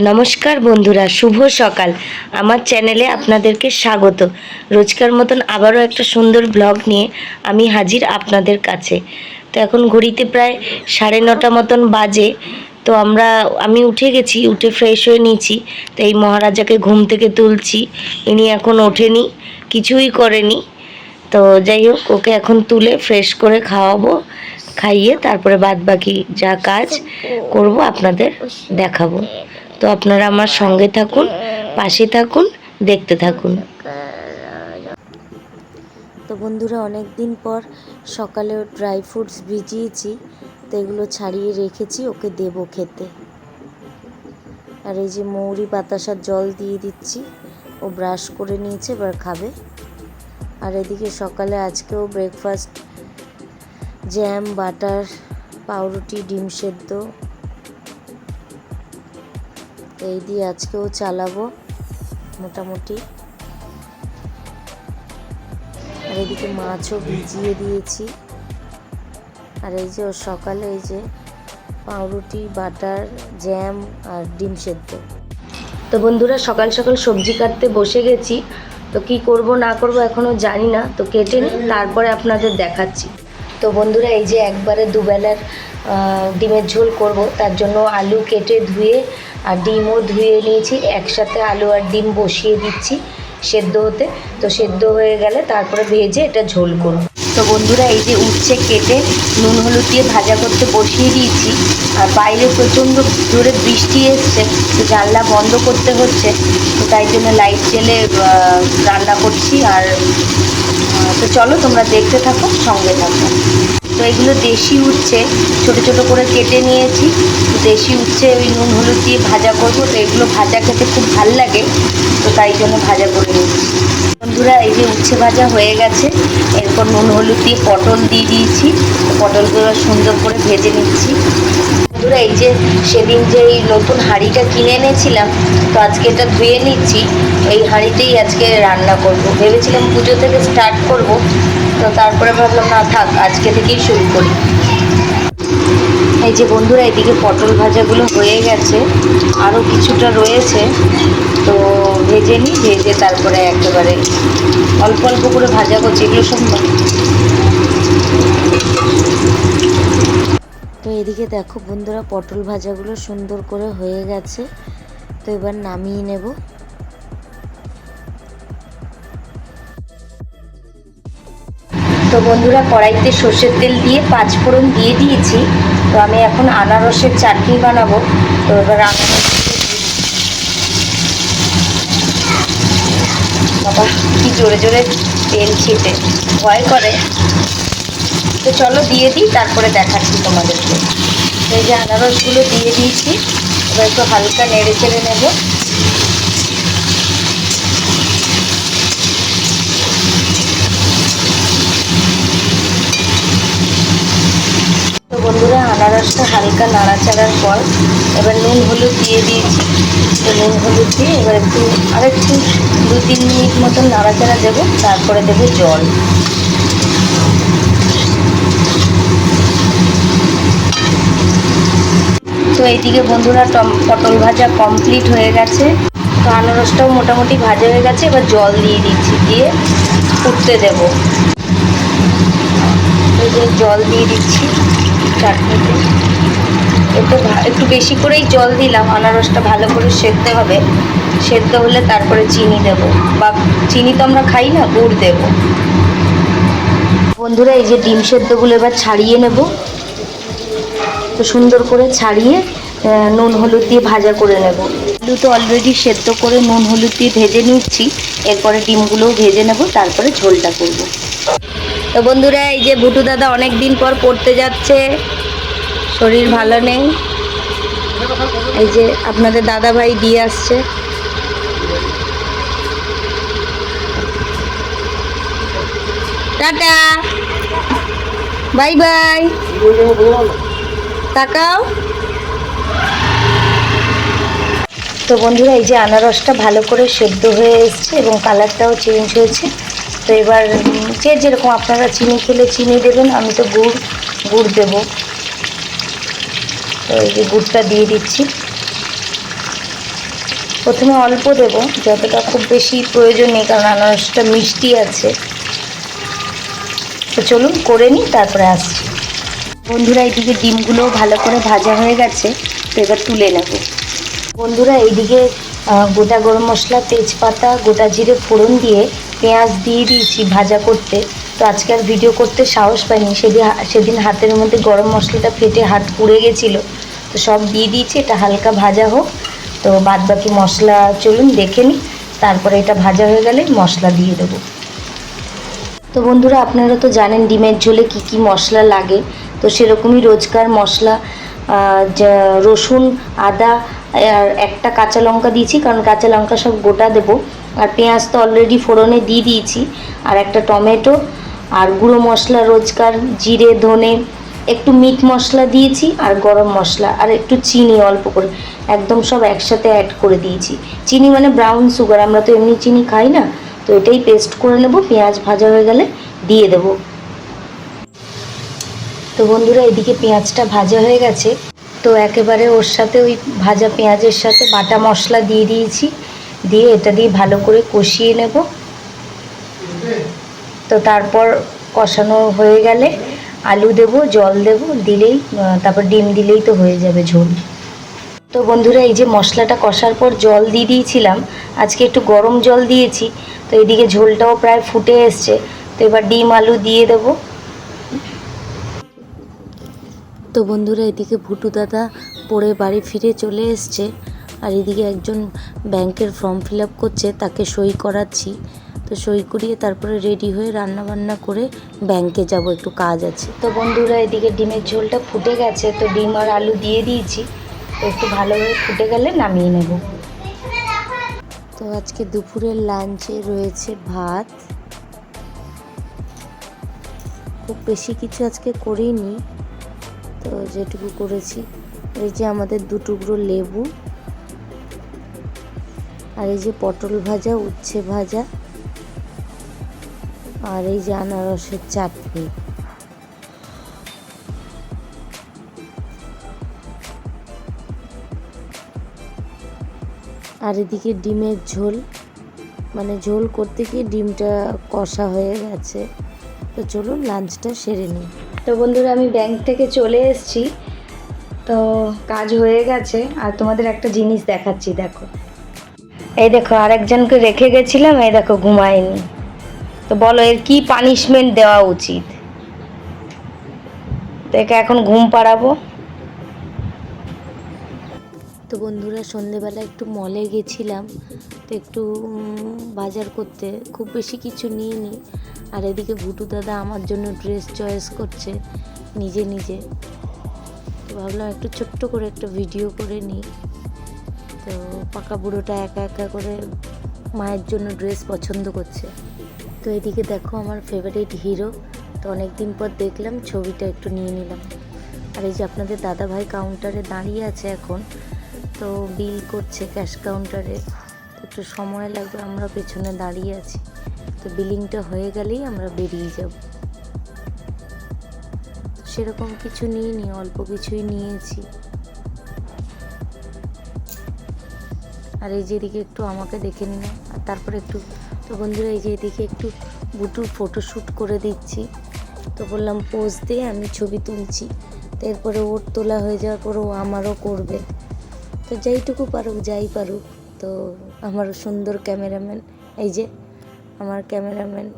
নমস্কার বন্ধুরা, শুভ সকাল। আমার চ্যানেলে আপনাদেরকে স্বাগত। রোজকার মতন আবারও একটা সুন্দর ব্লগ নিয়ে আমি হাজির আপনাদের কাছে। তো এখন ঘড়িতে প্রায় 9:30 মতন বাজে। তো আমি উঠে গেছি, উঠে ফ্রেশ হয়ে নিয়েছি। তো এই মহারাজাকে ঘুম থেকে তুলছি। ইনি এখন ওঠেনি, কিছুই করেনি। তো যাই হোক, ওকে এখন তুলে ফ্রেশ করে খাওয়াবো, খাইয়ে তারপরে বাদ বাকি যা কাজ করব আপনাদের দেখাবো। তো আপনারা আমার সঙ্গে থাকুন, পাশে থাকুন, দেখতে থাকুন। তো বন্ধুরা, অনেক দিন পর সকালে ড্রাই ফ্রুটস ভিজিয়েছি, তো এগুলো ছাড়িয়ে রেখেছি, ওকে দেবো খেতে। আর এই যে মৌরি বাতাসার জল দিয়ে দিচ্ছি, ও ব্রাশ করে নিয়েছে, এবার খাবে। আর এদিকে সকালে আজকেও ব্রেকফাস্ট জ্যাম, বাটার, পাউরুটি, ডিম সেদ্ধ, এই দিয়ে আজকেও চালাবো মোটামুটি। আর এদিকে মাছও ভিজিয়ে দিয়েছি। আর এই যে ওর সকালে এই যে পাউরুটি, বাটার, জ্যাম আর ডিম সেদ্ধ। তো বন্ধুরা, সকাল সকাল সবজি কাটতে বসে গেছি। তো কি করব না করব এখনও জানি না। তো কেটে নিই, তারপরে আপনাদের দেখাচ্ছি। তো বন্ধুরা, এই যে একবারে দুবেলার ডিমের ঝোল করব, তার জন্য আলু কেটে ধুয়ে আর ডিমও ধুয়ে নিয়েছি। একসাথে আলু আর ডিম বসিয়ে দিচ্ছি সেদ্ধ হতে। তো সেদ্ধ হয়ে গেলে তারপরে ভেজে এটা ঝোল করব। তো বন্ধুরা, এই যে উচ্ছে কেটে নুন হলুদ দিয়ে ভাজা করতে বসিয়ে দিয়েছি। আর বাইরে প্রচণ্ড জোরে বৃষ্টি এসছে, তো জানলা বন্ধ করতে হচ্ছে। তো তাই জন্য লাইট জেলে রান্না করছি। আর তো চলো তোমরা দেখতে থাকো, সঙ্গে থাকো। তো এগুলো দেশি উচ্ছে, ছোটো ছোটো করে কেটে নিয়েছি। তো দেশি উচ্ছে ওই নুন হলুদ দিয়ে ভাজা করবো। তো এগুলো ভাজা খেতে খুব ভাল লাগে, তো তাই জন্য ভাজা করে নিচ্ছি। বন্ধুরা, এই যে উচ্ছে ভাজা হয়ে গেছে, এরপর নুন হলুদ দিয়ে পটল দিয়ে দিয়েছি। পটলগুলো সুন্দর করে ভেজে নিচ্ছি। বন্ধুরা, এই যে সেদিন যে এই নতুন হাঁড়িটা কিনে এনেছিলাম, তো আজকে এটা ধুয়ে নিচ্ছি। এই হাঁড়িতেই আজকে রান্না করব। ভেবেছিলাম পুজো থেকে স্টার্ট করব, তো তারপরে ভাবলাম না থাক, আজকে থেকেই শুরু করি। এই যে বন্ধুরা, এদিকে পটল ভাজাগুলো হয়ে গেছে, আরও কিছুটা রয়েছে। তো ভেজে নিই, ভেজে তারপরে একেবারে অল্প অল্প করে ভাজা করছি, এগুলো সব। তো এদিকে দেখো বন্ধুরা, পটল ভাজাগুলো সুন্দর করে হয়ে গেছে। তো এবার নামিয়ে নেব। তো বন্ধুরা, কড়াইতে সর্ষের তেল দিয়ে 5 ফোড়ন দিয়ে দিয়েছি। তো আমি এখন আনারসের চাটনি বানাবো। তো এবার বাবা কি জোরে জোরে তেল ছিটে, ভয় করে। তো চলো দিয়ে দিই, তারপরে দেখাচ্ছি তোমাদেরকে। এই যে আনারসগুলো দিয়ে দিয়েছি, এবার একটু হালকা নেড়ে চেড়ে নেব। তো বন্ধুরা, আনারসটা হালকা নাড়াচাড়ার পর এবার নুন হলুদ দিয়ে দিয়েছি। তো নুন হলুদ দিয়ে এবার আরেকটু 2-3 মিনিট মতন নাড়াচাড়া দেবো, তারপরে দেবো জল। তো এইদিকে বন্ধুরা, পটল ভাজা কমপ্লিট হয়ে গেছে। তো আনারসটাও মোটামুটি ভাজা হয়ে গেছে, এবার জল দিয়ে দিচ্ছি, দিয়ে ফুটতে দেবো। এই যে জল দিয়ে দিচ্ছি চাটনিতে। একটু বেশি করেই জল দিলাম, আনারসটা ভালো করে সেদ্ধ হবে। সেদ্ধ হলে তারপরে চিনি দেব, বা চিনি তো আমরা খাই না, গুড় দেব। বন্ধুরা, এই যে ডিম সেদ্ধগুলো এবার ছাড়িয়ে নেব। তো সুন্দর করে ছাড়িয়ে নুন হলুদ দিয়ে ভাজা করে নেব। আলু তো অলরেডি সেদ্ধ করে নুন হলুদ দিয়ে ভেজে নিচ্ছি। এরপরে ডিমগুলোও ভেজে নেব, তারপরে ঝোলটা করব। তো বন্ধুরা, এই যে বুটু দাদা অনেক দিন পর পড়তে যাচ্ছে, শরীর ভালো নেই। এই যে আপনাদের দাদা ভাই দিয়ে আসছে। টাটা, বাই বাই, তাকাও। তো বন্ধুরা, এই যে আনারসটা ভালো করে সেদ্ধ হয়ে এসছে এবং কালারটাও চেঞ্জ হয়েছে। তো এবার যে যেরকম আপনারা চিনি খেলে চিনি দেবেন, আমি তো গুড় দেবো। তো এই যে গুড়টা দিয়ে দিচ্ছি। প্রথমে অল্প দেব, যতটা খুব বেশি প্রয়োজন নেই, কারণ আনারসটা মিষ্টি আছে। তো চলুন করে নিই, তারপরে আসছি। বন্ধুরা এইদিকে ডিমগুলোও ভালো করে ভাজা হয়ে গেছে, তো এবার তুলে নেব। বন্ধুরা এইদিকে গোটা গরম মশলা, তেজপাতা, গোটা জিরে ফোড়ন দিয়ে পেঁয়াজ দিয়ে দিয়েছি ভাজা করতে। তো আজকে আর ভিডিও করতে সাহস পাইনি, সেদিন হাতের মধ্যে গরম মশলাটা ফেটে হাত পুড়ে গেছিলো। তো সব দিয়ে দিয়েছি, এটা হালকা ভাজা হোক। তো বাদ বাকি মশলা চলুন দেখে নিই, তারপরে এটা ভাজা হয়ে গেলে মশলা দিয়ে দেবো। তো বন্ধুরা আপনারা তো জানেন ডিমের ঝোলে কি কি মশলা লাগে। তো সেরকমই রোজকার মশলা, রসুন, আদা আর একটা কাঁচা লঙ্কা দিয়েছি, কারণ কাঁচা লঙ্কা সব গোটা দেবো। আর পেঁয়াজ তো অলরেডি ফোড়নে দিয়ে দিয়েছি, আর একটা টমেটো, আর গুঁড়ো মশলা রোজকার জিরে, ধনে, একটু মিট মশলা দিয়েছি, আর গরম মশলা, আর একটু চিনি অল্প করে, একদম সব একসাথে অ্যাড করে দিয়েছি। চিনি মানে ব্রাউন সুগার, আমরা তো এমনি চিনি খাই না। তো এটাই পেস্ট করে নেব, পেঁয়াজ ভাজা হয়ে গেলে দিয়ে দেব। তো বন্ধুরা এদিকে পেঁয়াজটা ভাজা হয়ে গেছে, তো একেবারে ওর সাথে ওই ভাজা পেঁয়াজের সাথে বাটা মশলা দিয়ে দিয়েছি, দিয়ে এটা দিয়ে ভালো করে কষিয়ে নেব। তো তারপর কষানো হয়ে গেলে আলু দেব, জল দেব, দিলেই তারপর ডিম দিলেই তো হয়ে যাবে ঝোল। তো বন্ধুরা এই যে মশলাটা কষার পর জল দিয়ে দিয়েছিলাম, আজকে একটু গরম জল দিয়েছি। তো এদিকে ঝোলটাও প্রায় ফুটে এসছে, তো এবার ডিম আলু দিয়ে দেব। তো বন্ধুরা এদিকে ভুটু দাদা পড়ে বাড়ি ফিরে চলে এসছে, আর এদিকে একজন ব্যাংকের ফর্ম ফিল আপ করছে, তাকে সই করাচ্ছি। তো সই করিয়ে তারপরে রেডি হয়ে রান্না বান্না করে ব্যাংকে যাব, একটু কাজ আছে। তো বন্ধুরা এদিকে ডিমের ঝোলটা ফুটে গেছে, তো ডিম আর আলু দিয়ে দিয়েছি, একটু ভালোভাবে ফুটে গেলে নামিয়ে নেব। তো আজকে দুপুরের লাঞ্চে রয়েছে ভাত, খুব বেশি কিছু আজকে করিনি, তো যেটুকু করেছি, এই যে আমাদের 2 টুকরো লেবু, আর এই যে পটল ভাজা, উচ্ছে ভাজা, আর এই যে আনারসের চাটনি। আর এদিকে ডিমের ঝোল, মানে ঝোল করতে গিয়ে ডিমটা কষা হয়ে গেছে। তো চলুন লাঞ্চটা সেরে নিই। তো বন্ধুরা আমি ব্যাংক থেকে চলে এসেছি, তো কাজ হয়ে গেছে। আর তোমাদের একটা জিনিস দেখাচ্ছি, দেখো এই দেখো, আরেকজনকে রেখে গেছিলাম, এই দেখো ঘুমায়নি। তো বলো এর কি পানিশমেন্ট দেওয়া উচিত? তো একে এখন ঘুম পাড়াবো। তো বন্ধুরা সন্ধেবেলা একটু মলে গেছিলাম, তো একটু বাজার করতে, খুব বেশি কিছু নিইনি। আর এদিকে ভুটু দাদা আমার জন্য ড্রেস চয়েস করছে নিজে নিজে, তো ভাবলাম একটু ছোট্ট করে একটা ভিডিও করে নিই। তো পাকা বুড়োটা একা একা করে মায়ের জন্য ড্রেস পছন্দ করছে। তো এদিকে দেখো আমার ফেভারিট হিরো, তো অনেক দিন পর দেখলাম, ছবিটা একটু নিয়ে নিলাম। আর এই যে আপনাদের দাদাভাই কাউন্টারে দাঁড়িয়ে আছে এখন, তো বিল করছে ক্যাশ কাউন্টারে, একটু সময় লাগবে, আমরা পেছনে দাঁড়িয়ে আছি। তো বিলিংটা হয়ে গেলেই আমরা বেরিয়ে যাব। সেরকম কিছু নিইনি, অল্প কিছুই নিয়েছি। আর এই যে এদিকে একটু আমাকে দেখে নিলাম, আর তারপরে একটু, তো বন্ধুরা এই যে এদিকে একটু বুটুর ফটোশ্যুট করে দিচ্ছি। তো বললাম পোজ দিয়ে আমি ছবি তুলছি, তো এরপরে ওর তোলা হয়ে যাওয়ার পর ও আমারও করবে। তো যেইটুকু পারুক, যাই পারুক। তো আমার সুন্দর ক্যামেরাম্যান, এই যে আমার ক্যামেরাম্যান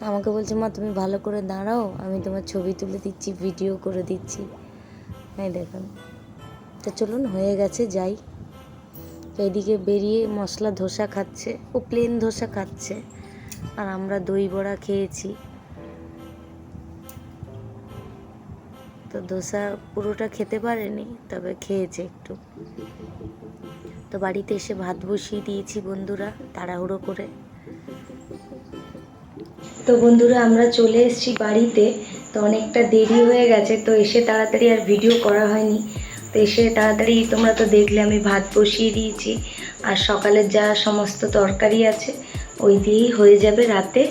আমাকে বলছে, মা তুমি ভালো করে দাঁড়াও, আমি তোমার ছবি তুলে দিচ্ছি, ভিডিও করে দিচ্ছি। এই দেখুন। তো চলুন হয়ে গেছে, যাই। তো এদিকে বেরিয়ে মশলা ধোসা খাচ্ছে, ও প্লেন ধোসা খাচ্ছে, আর আমরা দই বড়া খেয়েছি। তো ধোসা পুরোটা খেতে পারেনি, তবে খেয়েছে একটু। তো বাড়িতে এসে ভাত বসিয়ে দিয়েছি বন্ধুরা তাড়াহুড়ো করে। তো বন্ধুরা আমরা চলে এসেছি বাড়িতে, তো অনেকটা দেরি হয়ে গেছে, তো এসে তাড়াতাড়ি আর ভিডিও করা হয়নি। তো এসে তাড়াতাড়ি তোমরা তো দেখলে আমি ভাত বসিয়ে দিয়েছি, আর সকালের যা সমস্ত তরকারি আছে ওই দিয়েই হয়ে যাবে রাতে।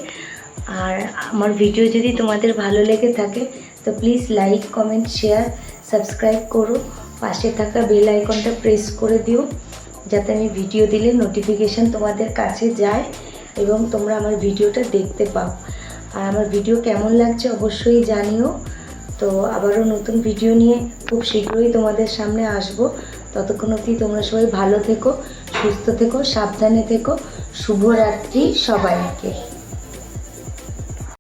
আর আমার ভিডিও যদি তোমাদের ভালো লেগে থাকে তো please like, comment, share, subscribe করো, পাশে থাকা বেল আইকনটা প্রেস করে দিও, যাতে আমি ভিডিও দিলে নোটিফিকেশান তোমাদের কাছে যায় এবং তোমরা আমার ভিডিওটা দেখতে পাও। আর আমার ভিডিও কেমন লাগছে অবশ্যই জানিও। তো আবারও নতুন ভিডিও নিয়ে খুব শীঘ্রই তোমাদের সামনে আসবো। ততক্ষণ অবধি তোমরা সবাই ভালো থেকো, সুস্থ থেকো, সাবধানে থেকো। শুভরাত্রি সবাইকে।